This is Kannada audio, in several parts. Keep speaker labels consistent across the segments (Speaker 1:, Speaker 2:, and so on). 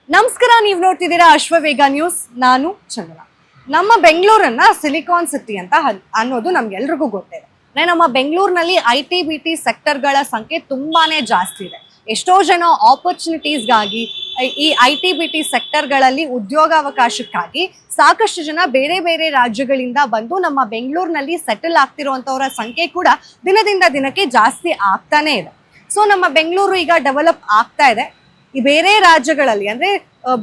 Speaker 1: ನಮಸ್ಕಾರ, ನೀವು ನೋಡ್ತಿದ್ದೀರಾ ಅಶ್ವವೇಗ ನ್ಯೂಸ್. ನಾನು ಚಂದನ. ನಮ್ಮ ಬೆಂಗಳೂರನ್ನ ಸಿಲಿಕಾನ್ ಸಿಟಿ ಅಂತ ಅನ್ನೋದು ನಮ್ಗೆಲ್ರಿಗೂ ಗೊತ್ತಿದೆ. ನಮ್ಮ ಬೆಂಗಳೂರಿನಲ್ಲಿ IT-BT ಸೆಕ್ಟರ್ಗಳ ಸಂಖ್ಯೆ ತುಂಬಾನೇ ಜಾಸ್ತಿ ಇದೆ. ಎಷ್ಟೋ ಜನ ಆಪರ್ಚುನಿಟೀಸ್ಗಾಗಿ ಈ IT-BT ಸೆಕ್ಟರ್ಗಳಲ್ಲಿ ಉದ್ಯೋಗಾವಕಾಶಕ್ಕಾಗಿ ಸಾಕಷ್ಟು ಜನ ಬೇರೆ ಬೇರೆ ರಾಜ್ಯಗಳಿಂದ ಬಂದು ನಮ್ಮ ಬೆಂಗಳೂರಿನಲ್ಲಿ ಸೆಟಲ್ ಆಗ್ತಿರುವಂತವರ ಸಂಖ್ಯೆ ಕೂಡ ದಿನದಿಂದ ದಿನಕ್ಕೆ ಜಾಸ್ತಿ ಆಗ್ತಾನೆ ಇದೆ. ಸೊ ನಮ್ಮ ಬೆಂಗಳೂರು ಈಗ ಡೆವಲಪ್ ಆಗ್ತಾ ಇದೆ. ಈ ಬೇರೆ ರಾಜ್ಯಗಳಲ್ಲಿ ಅಂದ್ರೆ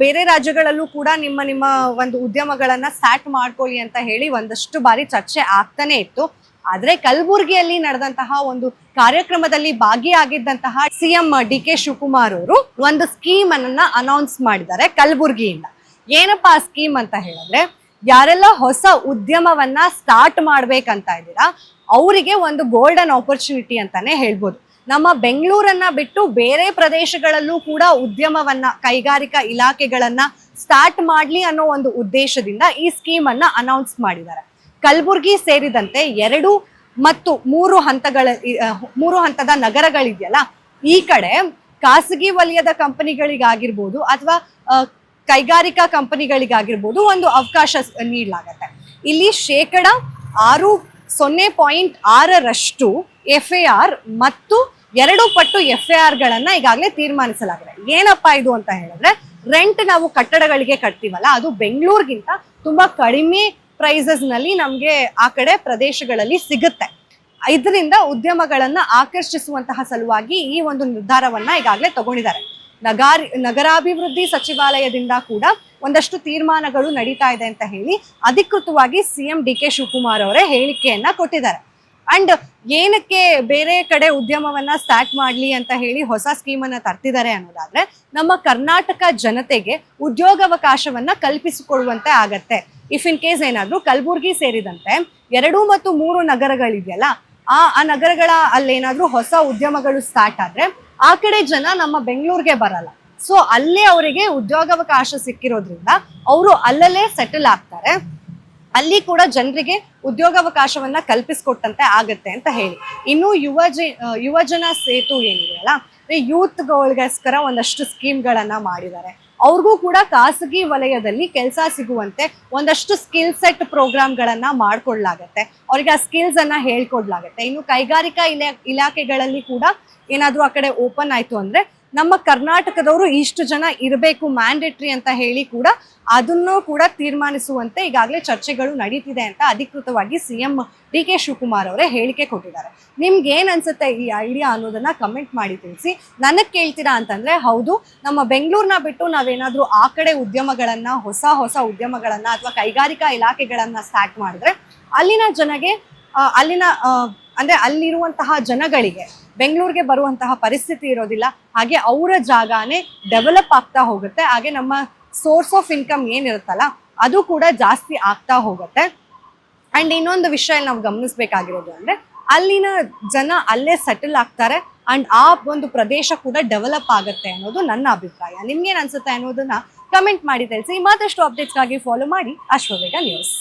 Speaker 1: ಬೇರೆ ರಾಜ್ಯಗಳಲ್ಲೂ ಕೂಡ ನಿಮ್ಮ ಒಂದು ಉದ್ಯಮಗಳನ್ನ ಸ್ಟಾರ್ಟ್ ಮಾಡ್ಕೊಳ್ಳಿ ಅಂತ ಹೇಳಿ ಒಂದಷ್ಟು ಬಾರಿ ಚರ್ಚೆ ಆಗ್ತಾನೆ ಇತ್ತು. ಆದ್ರೆ ಕಲಬುರಗಿಯಲ್ಲಿ ನಡೆದಂತಹ ಒಂದು ಕಾರ್ಯಕ್ರಮದಲ್ಲಿ ಭಾಗಿಯಾಗಿದ್ದಂತಹ CM DK ಶಿವಕುಮಾರ್ ಅವರು ಒಂದು ಸ್ಕೀಮ್ ಅನ್ನ ಅನೌನ್ಸ್ ಮಾಡಿದ್ದಾರೆ ಕಲಬುರಗಿಯಿಂದ. ಏನಪ್ಪಾ ಆ ಸ್ಕೀಮ್ ಅಂತ ಹೇಳಿದ್ರೆ, ಯಾರೆಲ್ಲ ಹೊಸ ಉದ್ಯಮವನ್ನ ಸ್ಟಾರ್ಟ್ ಮಾಡ್ಬೇಕಂತ ಇದ್ದೀರಾ ಅವರಿಗೆ ಒಂದು ಗೋಲ್ಡನ್ ಆಪರ್ಚುನಿಟಿ ಅಂತಾನೆ ಹೇಳ್ಬೋದು. ನಮ್ಮ ಬೆಂಗಳೂರನ್ನ ಬಿಟ್ಟು ಬೇರೆ ಪ್ರದೇಶಗಳಲ್ಲೂ ಕೂಡ ಉದ್ಯಮವನ್ನ ಕೈಗಾರಿಕಾ ಇಲಾಖೆಗಳನ್ನ ಸ್ಟಾರ್ಟ್ ಮಾಡ್ಲಿ ಅನ್ನೋ ಒಂದು ಉದ್ದೇಶದಿಂದ ಈ ಸ್ಕೀಮ್ ಅನ್ನ ಅನೌನ್ಸ್ ಮಾಡಿದ್ದಾರೆ. ಕಲಬುರಗಿ ಸೇರಿದಂತೆ 2 ಮತ್ತು 3 ಹಂತದ ನಗರಗಳಿದೆಯಲ್ಲ, ಈ ಕಡೆ ಖಾಸಗಿ ವಲಯದ ಕಂಪನಿಗಳಿಗಾಗಿರ್ಬೋದು ಅಥವಾ ಕೈಗಾರಿಕಾ ಕಂಪನಿಗಳಿಗಾಗಿರ್ಬೋದು ಒಂದು ಅವಕಾಶ ನೀಡಲಾಗತ್ತೆ. ಇಲ್ಲಿ 0.6% FAR ಮತ್ತು 2 ಪಟ್ಟು FAR ಗಳನ್ನ ಈಗಾಗಲೇ ತೀರ್ಮಾನಿಸಲಾಗಿದೆ. ಏನಪ್ಪಾ ಇದು ಅಂತ ಹೇಳಿದ್ರೆ, ರೆಂಟ್ ನಾವು ಕಟ್ಟಡಗಳಿಗೆ ಕಟ್ತೀವಲ್ಲ, ಅದು ಬೆಂಗಳೂರಿಗಿಂತ ತುಂಬಾ ಕಡಿಮೆ ಪ್ರೈಸಸ್ ನಲ್ಲಿ ನಮ್ಗೆ ಆ ಕಡೆ ಪ್ರದೇಶಗಳಲ್ಲಿ ಸಿಗುತ್ತೆ. ಇದರಿಂದ ಉದ್ಯಮಗಳನ್ನ ಆಕರ್ಷಿಸುವಂತಹ ಸಲುವಾಗಿ ಈ ಒಂದು ನಿರ್ಧಾರವನ್ನ ಈಗಾಗಲೇ ತಗೊಂಡಿದ್ದಾರೆ. ನಗರಾಭಿವೃದ್ಧಿ ಸಚಿವಾಲಯದಿಂದ ಕೂಡ ಒಂದಷ್ಟು ತೀರ್ಮಾನಗಳು ನಡೀತಾ ಇದೆ ಅಂತ ಹೇಳಿ ಅಧಿಕೃತವಾಗಿ CM DK ಶಿವಕುಮಾರ್ ಅವರೇ ಹೇಳಿಕೆಯನ್ನ ಕೊಟ್ಟಿದ್ದಾರೆ. ಅಂಡ್ ಏನಕ್ಕೆ ಬೇರೆ ಕಡೆ ಉದ್ಯಮವನ್ನ ಸ್ಟಾರ್ಟ್ ಮಾಡ್ಲಿ ಅಂತ ಹೇಳಿ ಹೊಸ ಸ್ಕೀಮ್ ಅನ್ನ ತರ್ತಿದ್ದಾರೆ ಅನ್ನೋದಾದ್ರೆ, ನಮ್ಮ ಕರ್ನಾಟಕ ಜನತೆಗೆ ಉದ್ಯೋಗಾವಕಾಶವನ್ನ ಕಲ್ಪಿಸಿಕೊಡುವಂತೆ ಆಗತ್ತೆ. ಇಫ್ ಇನ್ ಕೇಸ್ ಏನಾದ್ರೂ ಕಲಬುರಗಿ ಸೇರಿದಂತೆ 2 ಮತ್ತು 3 ನಗರಗಳಿದೆಯಲ್ಲ, ಆ ನಗರಗಳ ಅಲ್ಲೇನಾದ್ರೂ ಹೊಸ ಉದ್ಯಮಗಳು ಸ್ಟಾರ್ಟ್ ಆದ್ರೆ ಆ ಕಡೆ ಜನ ನಮ್ಮ ಬೆಂಗಳೂರಿಗೆ ಬರಲ್ಲ. ಸೊ ಅಲ್ಲೇ ಅವರಿಗೆ ಉದ್ಯೋಗಾವಕಾಶ ಸಿಕ್ಕಿರೋದ್ರಿಂದ ಅವರು ಅಲ್ಲಲ್ಲೇ ಸೆಟಲ್ ಆಗ್ತಾರೆ. ಅಲ್ಲಿ ಕೂಡ ಜನರಿಗೆ ಉದ್ಯೋಗಾವಕಾಶವನ್ನ ಕಲ್ಪಿಸ್ಕೊಟ್ಟಂತೆ ಆಗತ್ತೆ ಅಂತ ಹೇಳಿ. ಇನ್ನು ಯುವಜನ ಸೇತು ಏನಿದೆಯಲ್ಲ, ಯೂತ್ಗಳಿಗೋಸ್ಕರ ಒಂದಷ್ಟು ಸ್ಕೀಮ್ಗಳನ್ನ ಮಾಡಿದ್ದಾರೆ. ಅವ್ರಿಗೂ ಕೂಡ ಖಾಸಗಿ ವಲಯದಲ್ಲಿ ಕೆಲಸ ಸಿಗುವಂತೆ ಒಂದಷ್ಟು ಸ್ಕಿಲ್ ಸೆಟ್ ಪ್ರೋಗ್ರಾಮ್ಗಳನ್ನ ಮಾಡ್ಕೊಡ್ಲಾಗತ್ತೆ. ಅವ್ರಿಗೆ ಆ ಸ್ಕಿಲ್ಸ್ ಅನ್ನ ಹೇಳ್ಕೊಡ್ಲಾಗತ್ತೆ. ಇನ್ನು ಕೈಗಾರಿಕಾ ಇಲಾಖೆಗಳಲ್ಲಿ ಕೂಡ ಏನಾದ್ರೂ ಆ ಕಡೆ ಓಪನ್ ಆಯ್ತು ಅಂದ್ರೆ ನಮ್ಮ ಕರ್ನಾಟಕದವರು ಇಷ್ಟು ಜನ ಇರಬೇಕು ಮ್ಯಾಂಡೇಟ್ರಿ ಅಂತ ಹೇಳಿ ಕೂಡ ಅದನ್ನು ಕೂಡ ತೀರ್ಮಾನಿಸುವಂತೆ ಈಗಾಗಲೇ ಚರ್ಚೆಗಳು ನಡೀತಿದೆ ಅಂತ ಅಧಿಕೃತವಾಗಿ CM DK ಶಿವಕುಮಾರ್ ಅವರೇ ಹೇಳಿಕೆ ಕೊಟ್ಟಿದ್ದಾರೆ. ನಿಮ್ಗೆ ಏನ್ ಅನ್ಸುತ್ತೆ ಈ ಐಡಿಯಾ ಅನ್ನೋದನ್ನ ಕಮೆಂಟ್ ಮಾಡಿ ತಿಳಿಸಿ. ನನಗ್ ಕೇಳ್ತೀರಾ ಅಂತಂದ್ರೆ, ಹೌದು, ನಮ್ಮ ಬೆಂಗಳೂರನ್ನ ಬಿಟ್ಟು ನಾವೇನಾದ್ರೂ ಆ ಕಡೆ ಉದ್ಯಮಗಳನ್ನ ಹೊಸ ಉದ್ಯಮಗಳನ್ನ ಅಥವಾ ಕೈಗಾರಿಕಾ ಇಲಾಖೆಗಳನ್ನ ಸ್ಟಾರ್ಟ್ ಮಾಡಿದ್ರೆ ಅಲ್ಲಿರುವಂತಹ ಜನಗಳಿಗೆ ಬೆಂಗಳೂರಿಗೆ ಬರುವಂತಹ ಪರಿಸ್ಥಿತಿ ಇರೋದಿಲ್ಲ. ಹಾಗೆ ಅವರ ಜಾಗನೇ ಡೆವಲಪ್ ಆಗ್ತಾ ಹೋಗುತ್ತೆ. ಹಾಗೆ ನಮ್ಮ ಸೋರ್ಸ್ ಆಫ್ ಇನ್ಕಮ್ ಏನಿರುತ್ತಲ್ಲ ಅದು ಕೂಡ ಜಾಸ್ತಿ ಆಗ್ತಾ ಹೋಗುತ್ತೆ. ಅಂಡ್ ಇನ್ನೊಂದು ವಿಷಯ ನಾವು ಗಮನಿಸಬೇಕಾಗಿರೋದು ಅಂದ್ರೆ, ಅಲ್ಲಿನ ಜನ ಅಲ್ಲೇ ಸೆಟಲ್ ಆಗ್ತಾರೆ ಅಂಡ್ ಆ ಒಂದು ಪ್ರದೇಶ ಕೂಡ ಡೆವಲಪ್ ಆಗುತ್ತೆ ಅನ್ನೋದು ನನ್ನ ಅಭಿಪ್ರಾಯ. ನಿಮ್ಗೇನ್ ಅನ್ಸುತ್ತೆ ಅನ್ನೋದನ್ನ ಕಮೆಂಟ್ ಮಾಡಿ ತಿಳಿಸಿ. ಮತ್ತಷ್ಟು ಅಪ್ಡೇಟ್ಸ್ಗಾಗಿ ಫಾಲೋ ಮಾಡಿ ಅಶ್ವವೇಗ ನ್ಯೂಸ್.